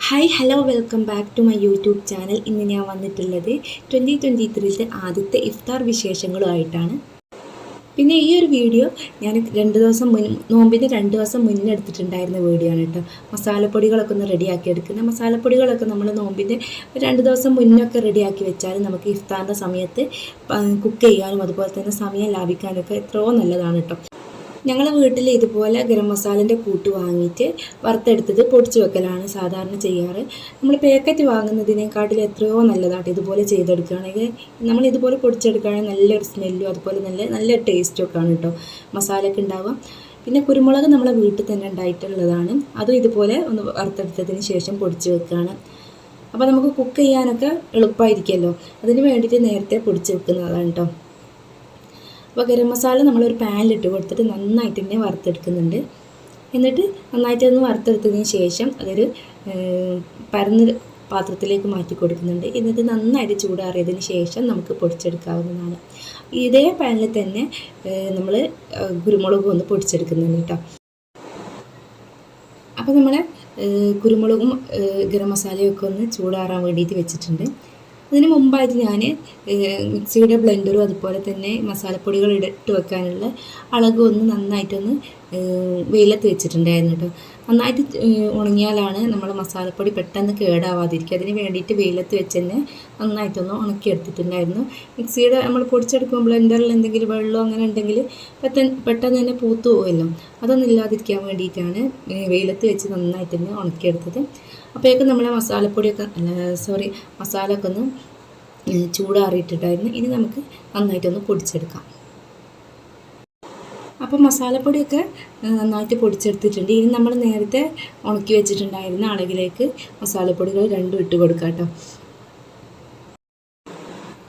Hi hello welcome back to my YouTube channel. ഇന്ന് ഞാൻ വന്നിട്ടുള്ളത് 2023 ആദ്യത്തെ ഇഫ്താർ വിശേഷങ്ങളുമായിട്ടാണ്. പിന്നെ ഈ ഒരു വീഡിയോ ഞാൻ നോമ്പിന് 2 ദിവസം മുന്നേ എടുത്തിട്ടുണ്ടായിരുന്ന വീഡിയോ ആണ് കേട്ടോ. മസാലപ്പൊടികളൊക്കെ ഒന്ന് റെഡിയാക്കി എടുക്കുന്നത്. മസാലപ്പൊടികളൊക്കെ നമ്മൾ നോമ്പിൻ്റെ 2 ദിവസം മുന്നൊക്കെ റെഡിയാക്കി വെച്ചാൽ നമുക്ക് ഇഫ്താറിൻ്റെ സമയത്ത് കുക്ക് ചെയ്യാനും അതുപോലെ തന്നെ സമയം ലാഭിക്കാനൊക്കെ എത്രയോ നല്ലതാണ് കേട്ടോ. ഞങ്ങളെ വീട്ടിൽ ഇതുപോലെ ഗരം മസാലൻ്റെ കൂട്ട് വാങ്ങിയിട്ട് വറുത്തെടുത്തത് പൊടിച്ച് വെക്കലാണ് സാധാരണ ചെയ്യാറ്. നമ്മൾ പാക്കറ്റ് വാങ്ങുന്നതിനേക്കാട്ടിൽ എത്രയോ നല്ലതാട്ടോ ഇതുപോലെ ചെയ്തെടുക്കുകയാണെങ്കിൽ. നമ്മൾ ഇതുപോലെ പൊടിച്ചെടുക്കുകയാണെങ്കിൽ നല്ലൊരു സ്മെല്ലും അതുപോലെ നല്ല ടേസ്റ്റും ഒക്കെ ആണ് കേട്ടോ മസാലയ്ക്ക് ഉണ്ടാവുക. പിന്നെ കുരുമുളക് നമ്മളെ വീട്ടിൽ തന്നെ ഉണ്ടായിട്ടുള്ളതാണ്. അതും ഇതുപോലെ ഒന്ന് വറുത്തെടുത്തതിന് ശേഷം പൊടിച്ച് വെക്കുകയാണ്. അപ്പോൾ നമുക്ക് കുക്ക് ചെയ്യാനൊക്കെ എളുപ്പമായിരിക്കുമല്ലോ, അതിന് വേണ്ടിയിട്ട് നേരത്തെ പൊടിച്ച് വെക്കുന്നതാണ് കേട്ടോ. അപ്പോൾ ഗരം മസാല നമ്മളൊരു പാനിലിട്ട് കൊടുത്തിട്ട് നന്നായിട്ട് തന്നെ വറുത്തെടുക്കുന്നുണ്ട്. എന്നിട്ട് നന്നായിട്ടൊന്ന് വറുത്തെടുത്തതിന് ശേഷം അതൊരു പരന്ന പാത്രത്തിലേക്ക് മാറ്റി കൊടുക്കുന്നുണ്ട്. എന്നിട്ട് നന്നായിട്ട് ചൂടാറിയതിന് ശേഷം നമുക്ക് പൊടിച്ചെടുക്കാവുന്നതാണ്. ഇതേ പാനിൽ തന്നെ നമ്മൾ കുരുമുളകും ഒന്ന് പൊടിച്ചെടുക്കുന്നുണ്ട് കേട്ടോ. അപ്പോൾ നമ്മൾ കുരുമുളകും ഗരം മസാലയും ഒക്കെ ഒന്ന് ചൂടാറാൻ വേണ്ടിയിട്ട് വെച്ചിട്ടുണ്ട്. അതിന് മുമ്പായിട്ട് ഞാൻ മിക്സിയുടെ ബ്ലെൻഡറും അതുപോലെ തന്നെ മസാലപ്പൊടികൾ ഇട്ട് വെക്കാനുള്ള അളവ് ഒന്ന് നന്നായിട്ടൊന്ന് വെയിലത്ത് വെച്ചിട്ടുണ്ടായിരുന്നു കേട്ടോ. നന്നായിട്ട് ഉണങ്ങിയാലാണ് നമ്മൾ മസാലപ്പൊടി പെട്ടെന്ന് കേടാവാതിരിക്കുക. അതിന് വേണ്ടിയിട്ട് വെയിലത്ത് വെച്ച് തന്നെ നന്നായിട്ടൊന്ന് ഉണക്കിയെടുത്തിട്ടുണ്ടായിരുന്നു. മിക്സിയുടെ നമ്മൾ പൊടിച്ചെടുക്കുമ്പോൾ ബ്ലെൻഡറിൽ എന്തെങ്കിലും വെള്ളം അങ്ങനെ ഉണ്ടെങ്കിൽ പെട്ടെന്ന് തന്നെ പൂത്തു പോകുമല്ലോ, അതൊന്നും ഇല്ലാതിരിക്കാൻ വേണ്ടിയിട്ടാണ് വെയിലത്ത് വെച്ച് നന്നായിട്ട് തന്നെ ഉണക്കിയെടുത്തത്. അപ്പോഴേക്കും നമ്മളെ മസാല ഒക്കെ ഒന്ന് ചൂടാറിയിട്ടിട്ടായിരുന്നു. ഇനി നമുക്ക് നന്നായിട്ടൊന്ന് പൊടിച്ചെടുക്കാം. അപ്പോൾ മസാലപ്പൊടിയൊക്കെ നന്നായിട്ട് പൊടിച്ചെടുത്തിട്ടുണ്ട്. ഇനി നമ്മൾ നേരത്തെ ഉണക്കി വെച്ചിട്ടുണ്ടായിരുന്ന അളവിലേക്ക് മസാലപ്പൊടികൾ രണ്ടും ഇട്ട് കൊടുക്കാം കേട്ടോ.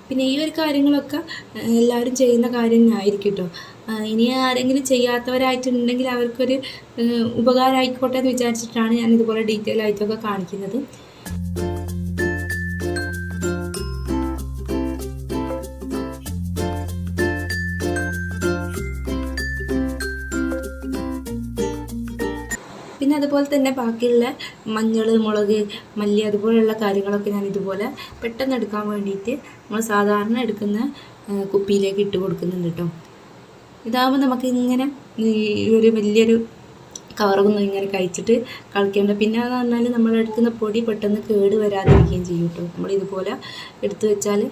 പിന്നെ ഈ ഒരു കാര്യങ്ങളൊക്കെ എല്ലാവരും ചെയ്യുന്ന കാര്യം ആയിരിക്കും കേട്ടോ. ഇനി ആരെങ്കിലും ചെയ്യാത്തവരായിട്ടുണ്ടെങ്കിൽ അവർക്കൊരു ഉപകാരമായിക്കോട്ടെ എന്ന് വിചാരിച്ചിട്ടാണ് ഞാൻ ഇതുപോലെ ഡീറ്റെയിൽ ആയിട്ടൊക്കെ കാണിക്കുന്നത്. പിന്നെ അതുപോലെ തന്നെ ബാക്കിയുള്ള മഞ്ഞൾ, മുളക്, മല്ലി അതുപോലെയുള്ള കാര്യങ്ങളൊക്കെ ഞാൻ ഇതുപോലെ പെട്ടെന്ന് എടുക്കാൻ വേണ്ടിയിട്ട് നമ്മൾ സാധാരണ എടുക്കുന്ന കുപ്പിയിലേക്ക് ഇട്ട് കൊടുക്കുന്നുണ്ട് കേട്ടോ. ഇതാകുമ്പോൾ നമുക്ക് ഇങ്ങനെ ഒരു വലിയൊരു കവറൊന്നും ഇങ്ങനെ കഴിച്ചിട്ട് കളിക്കേണ്ട. പിന്നെ എന്ന് പറഞ്ഞാൽ നമ്മൾ എടുക്കുന്ന പൊടി പെട്ടെന്ന് കേട് വരാതിരിക്കുകയും ചെയ്യും കേട്ടോ. നമ്മൾ ഇതുപോലെ എടുത്തു വെച്ചാൽ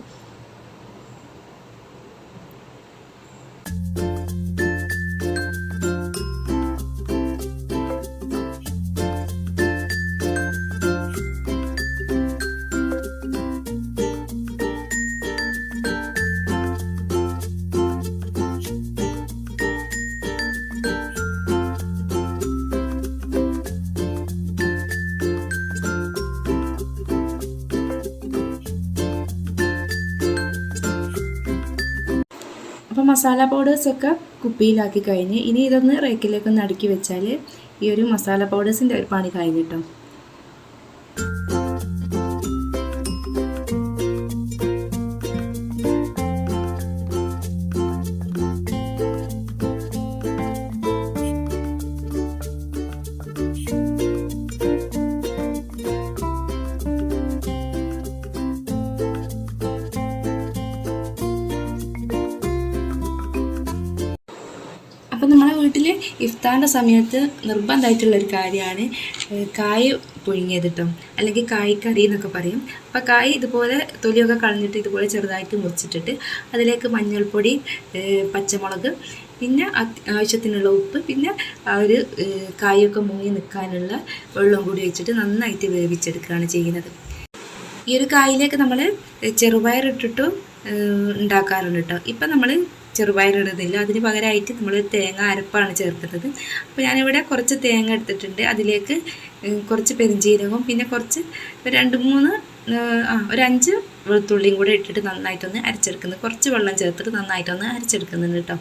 അപ്പോൾ മസാല പൗഡേഴ്സൊക്കെ കുപ്പിയിലാക്കി കഴിഞ്ഞ് ഇനി ഇതൊന്ന് റേക്കിലേക്കൊന്ന് അടുക്കി വെച്ചാൽ ഈ ഒരു മസാല പൗഡേഴ്സിൻ്റെ ഒരു പണി കഴിഞ്ഞു കേട്ടോ. അപ്പം നമ്മളെ വീട്ടിൽ ഇഫ്താറിൻ്റെ സമയത്ത് നിർബന്ധമായിട്ടുള്ളൊരു കാര്യമാണ് കായ് പുഴുങ്ങിയത് കേട്ടോ, അല്ലെങ്കിൽ കായ്ക്കറി എന്നൊക്കെ പറയും. അപ്പോൾ കായ് ഇതുപോലെ തൊലിയൊക്കെ കളഞ്ഞിട്ട് ഇതുപോലെ ചെറുതായിട്ട് മുറിച്ചിട്ടിട്ട് അതിലേക്ക് മഞ്ഞൾപ്പൊടി, പച്ചമുളക്, പിന്നെ ആവശ്യത്തിനുള്ള ഉപ്പ്, പിന്നെ ആ ഒരു കായൊക്കെ മുങ്ങി നിൽക്കാനുള്ള വെള്ളവും കൂടി വെച്ചിട്ട് നന്നായിട്ട് വേവിച്ചെടുക്കുകയാണ് ചെയ്യുന്നത്. ഈ ഒരു കായിലേക്ക് നമ്മൾ ചെറുപയറിട്ടിട്ട് ഉണ്ടാക്കാറുണ്ട് കേട്ടോ. ഇപ്പം നമ്മൾ ചെറുപയറിടുന്നില്ല, അതിന് പകരമായിട്ട് നമ്മൾ തേങ്ങ അരപ്പാണ് ചേർക്കുന്നത്. അപ്പോൾ ഞാനിവിടെ കുറച്ച് തേങ്ങ എടുത്തിട്ടുണ്ട്. അതിലേക്ക് കുറച്ച് പെരിഞ്ചീരകവും പിന്നെ കുറച്ച് ഒരു 5 വെളുത്തുള്ളിയും കൂടെ ഇട്ടിട്ട് നന്നായിട്ടൊന്ന് അരച്ചെടുക്കുന്നത്. കുറച്ച് വെള്ളം ചേർത്തിട്ട് നന്നായിട്ടൊന്ന് അരച്ചെടുക്കുന്നുണ്ട് കേട്ടോ.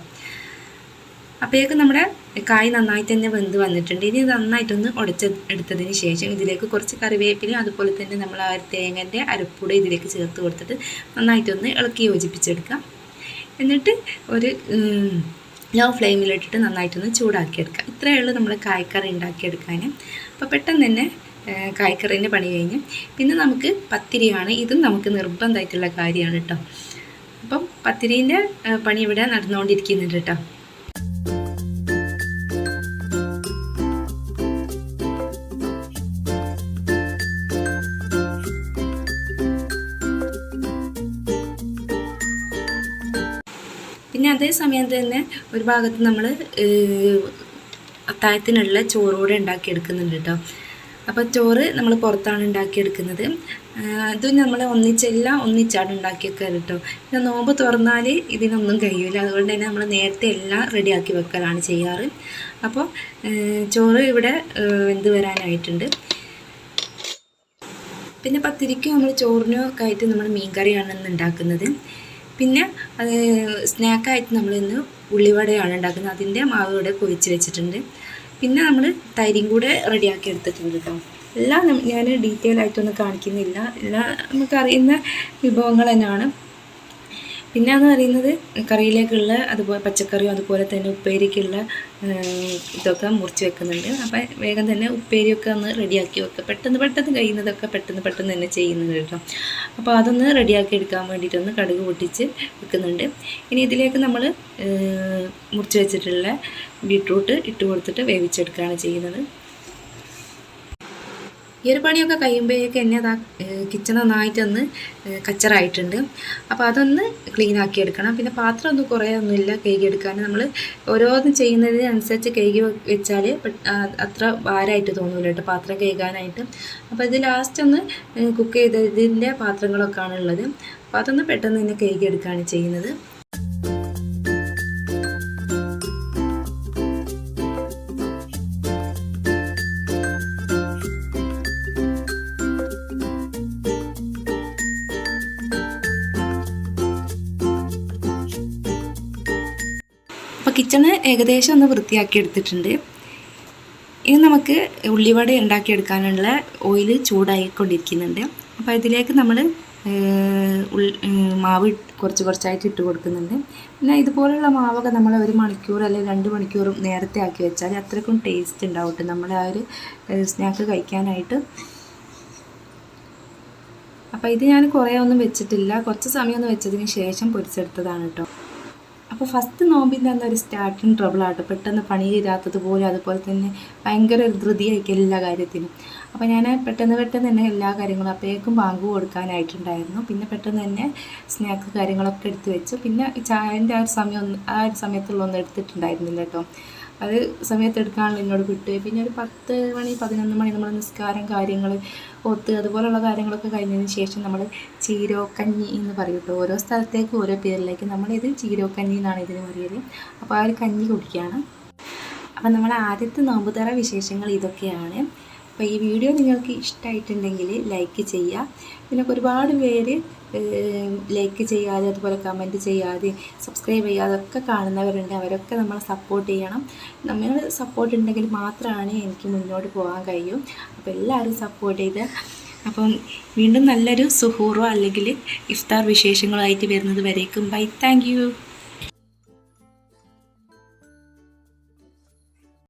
അപ്പോഴേക്കും നമ്മുടെ കായ് നന്നായിട്ട് തന്നെ വെന്ത് വന്നിട്ടുണ്ട്. ഇനി നന്നായിട്ടൊന്ന് എടുത്തതിന് ശേഷം ഇതിലേക്ക് കുറച്ച് കറിവേപ്പിലയും അതുപോലെ തന്നെ നമ്മൾ ആ തേങ്ങൻ്റെ അരപ്പൂടെ ഇതിലേക്ക് ചേർത്ത് കൊടുത്തിട്ട് നന്നായിട്ടൊന്ന് ഇളക്കി യോജിപ്പിച്ചെടുക്കാം. എന്നിട്ട് ഒരു ലോ ഫ്ലെയിമിലിട്ടിട്ട് നന്നായിട്ടൊന്ന് ചൂടാക്കിയെടുക്കാം. ഇത്രയേ ഉള്ളൂ നമ്മൾ കായ്ക്കറി ഉണ്ടാക്കിയെടുക്കാൻ. അപ്പോൾ പെട്ടെന്ന് തന്നെ കായ്ക്കറീൻ്റെ പണി കഴിഞ്ഞ്. പിന്നെ നമുക്ക് പത്തിരിയാണ്. ഇതും നമുക്ക് നിർബന്ധമായിട്ടുള്ള കാര്യമാണ് കേട്ടോ. അപ്പം പത്തിരീൻ്റെ പണി ഇവിടെ നടന്നുകൊണ്ടിരിക്കുന്നുണ്ട് കേട്ടോ. പിന്നെ അതേ സമയത്ത് തന്നെ ഒരു ഭാഗത്ത് നമ്മൾ അത്താഴത്തിനുള്ള ചോറൂടെ ഉണ്ടാക്കിയെടുക്കുന്നുണ്ട് കേട്ടോ. അപ്പോൾ ചോറ് നമ്മൾ പുറത്താണ് ഉണ്ടാക്കിയെടുക്കുന്നത്. അതും നമ്മൾ ഒന്നിച്ചാണ് ഉണ്ടാക്കിയെടുക്കുക കേട്ടോ. പിന്നെ നോമ്പ് തുറന്നാൽ ഇതിനൊന്നും കഴിയില്ല. അതുകൊണ്ട് തന്നെ നമ്മൾ നേരത്തെ എല്ലാം റെഡിയാക്കി വെക്കലാണ് ചെയ്യാറ്. അപ്പോൾ ചോറ് ഇവിടെ വെന്ത് വരാനായിട്ടുണ്ട്. പിന്നെ പത്തിരിക്കും നമ്മൾ ചോറിനൊക്കെ ആയിട്ട് നമ്മൾ മീൻ കറിയാണ് ഇന്ന് ഉണ്ടാക്കുന്നത്. പിന്നെ അത് സ്നാക്കായിട്ട് നമ്മളിന്ന് ഉള്ളിവടയാണ് ഉണ്ടാക്കുന്നത്. അതിൻ്റെ മാവ് ഇവിടെ കുഴിച്ച് വെച്ചിട്ടുണ്ട്. പിന്നെ നമ്മൾ തൈരും കൂടെ റെഡിയാക്കി എടുത്തിട്ടുണ്ട് കേട്ടോ. എല്ലാം ഞാൻ ഡീറ്റെയിൽ ആയിട്ടൊന്നും കാണിക്കുന്നില്ല. എല്ലാം നമുക്കറിയുന്ന വിഭവങ്ങൾ തന്നെയാണ്. പിന്നെ എന്ന് പറയുന്നത് കറിയിലേക്കുള്ള അതുപോലെ പച്ചക്കറിയും അതുപോലെ തന്നെ ഉപ്പേരിക്കുള്ള ഇതൊക്കെ മുറിച്ച് വെക്കുന്നുണ്ട്. അപ്പം വേഗം തന്നെ ഉപ്പേരിയൊക്കെ ഒന്ന് റെഡിയാക്കി വെക്കുക. പെട്ടെന്ന് കഴിയുന്നതൊക്കെ പെട്ടെന്ന് തന്നെ ചെയ്യുന്നത് കേട്ടോ. അപ്പോൾ അതൊന്ന് റെഡിയാക്കി എടുക്കാൻ വേണ്ടിയിട്ടൊന്ന് കടുക് പൊട്ടിച്ച് വെക്കുന്നുണ്ട്. ഇനി ഇതിലേക്ക് നമ്മൾ മുറിച്ച് വെച്ചിട്ടുള്ള ബീട്രൂട്ട് ഇട്ട് കൊടുത്തിട്ട് വേവിച്ചെടുക്കുകയാണ് ചെയ്യുന്നത്. ഈ ഒരു പണിയൊക്കെ കഴിയുമ്പോഴേക്ക് എന്നെ അതാ കിച്ചൺ നന്നായിട്ടൊന്ന് കച്ചറായിട്ടുണ്ട്. അപ്പോൾ അതൊന്ന് ക്ലീൻ ആക്കി എടുക്കണം. പിന്നെ പാത്രം ഒന്നും കുറേ ഒന്നുമില്ല കഴുകിയെടുക്കാൻ. നമ്മൾ ഓരോന്നും ചെയ്യുന്നതിനനുസരിച്ച് കഴുകി വെച്ചാൽ അത്ര ഭാരമായിട്ട് തോന്നില്ല കേട്ടോ പാത്രം കഴുകാനായിട്ട്. അപ്പോൾ ഇത് ലാസ്റ്റ് ഒന്ന് കുക്ക് ചെയ്തതിൻ്റെ പാത്രങ്ങളൊക്കെയാണ് ഉള്ളത്. അപ്പോൾ അതൊന്ന് പെട്ടെന്ന് തന്നെ കഴുകിയെടുക്കുകയാണ് ചെയ്യുന്നത്. അപ്പോൾ കിച്ചണ് ഏകദേശം ഒന്ന് വൃത്തിയാക്കി എടുത്തിട്ടുണ്ട്. ഇനി നമുക്ക് ഉള്ളിവട ഉണ്ടാക്കിയെടുക്കാനുള്ള ഓയിൽ ചൂടായിക്കൊണ്ടിരിക്കുന്നുണ്ട്. അപ്പോൾ ഇതിലേക്ക് നമ്മൾ മാവ് കുറച്ചായിട്ട് ഇട്ട് കൊടുക്കുന്നുണ്ട്. പിന്നെ ഇതുപോലുള്ള മാവൊക്കെ നമ്മൾ 1 മണിക്കൂർ അല്ലെങ്കിൽ 2 മണിക്കൂറും നേരത്തെ ആക്കി വെച്ചാൽ അത്രയ്ക്കും ടേസ്റ്റ് ഉണ്ടാവും നമ്മൾ ആ ഒരു സ്നാക്ക് കഴിക്കാനായിട്ട്. അപ്പോൾ ഇത് ഞാൻ കുറേ ഒന്നും വെച്ചിട്ടില്ല. കുറച്ച് സമയം ഒന്ന് വെച്ചതിന് ശേഷം പൊരിച്ചെടുത്തതാണ് കേട്ടോ. അപ്പോൾ ഫസ്റ്റ് നോമ്പിൻ്റെ അന്ന് ഒരു സ്റ്റാർട്ടിങ് ട്രബിളാട്ടോ. പെട്ടെന്ന് പണി തീരാത്തതുപോലെ അതുപോലെ തന്നെ ഭയങ്കര ധൃതിയായിരിക്കും എല്ലാ കാര്യത്തിനും. അപ്പോൾ ഞാൻ പെട്ടെന്ന് തന്നെ എല്ലാ കാര്യങ്ങളും അപ്പോഴേക്കും ബാങ്ക് കൊടുക്കാനായിട്ടുണ്ടായിരുന്നു. പിന്നെ പെട്ടെന്ന് തന്നെ സ്നാക്സ് കാര്യങ്ങളൊക്കെ എടുത്ത് വെച്ചു. പിന്നെ ചായൻ്റെ ആ ഒരു സമയത്തുള്ളൊന്നും എടുത്തിട്ടുണ്ടായിരുന്നില്ല കേട്ടോ. അത് സമയത്ത് എടുക്കാനുള്ള എന്നോട് വിട്ടു. പിന്നെ ഒരു 10 മണി 11 മണി നമ്മൾ നിസ്കാരം കാര്യങ്ങൾ ഒത്ത് അതുപോലുള്ള കാര്യങ്ങളൊക്കെ കഴിഞ്ഞതിന് ശേഷം നമ്മൾ ചീരോക്കഞ്ഞി എന്ന് പറയും കേട്ടോ. ഓരോ സ്ഥലത്തേക്ക് ഓരോ പേരിലേക്ക് നമ്മളിത് ചീരോക്കഞ്ഞി എന്നാണ് ഇതിന് പറയല്. അപ്പോൾ ആ ഒരു കഞ്ഞി കുടിക്കുകയാണ്. അപ്പോൾ നമ്മൾ ആദ്യത്തെ നോമ്പുതറ വിശേഷങ്ങൾ ഇതൊക്കെയാണ്. അപ്പോൾ ഈ വീഡിയോ നിങ്ങൾക്ക് ഇഷ്ടമായിട്ടുണ്ടെങ്കിൽ ലൈക്ക് ചെയ്യുക. പിന്നെ ഒരുപാട് പേര് ലൈക്ക് ചെയ്യാതെ അതുപോലെ കമൻറ്റ് ചെയ്യാതെ സബ്സ്ക്രൈബ് ചെയ്യാതെ ഒക്കെ കാണുന്നവരുണ്ട്. അവരൊക്കെ നമ്മളെ സപ്പോർട്ട് ചെയ്യണം. നമ്മൾ സപ്പോർട്ട് ഉണ്ടെങ്കിൽ മാത്രമാണ് എനിക്ക് മുന്നോട്ട് പോകാൻ കഴിയും. അപ്പോൾ എല്ലാവരും സപ്പോർട്ട് ചെയ്ത് അപ്പം വീണ്ടും നല്ലൊരു സുഹൂറോ അല്ലെങ്കിൽ ഇഫ്താർ വിശേഷങ്ങളായിട്ട് വരുന്നത് വരേക്കും ബൈ. Thank you.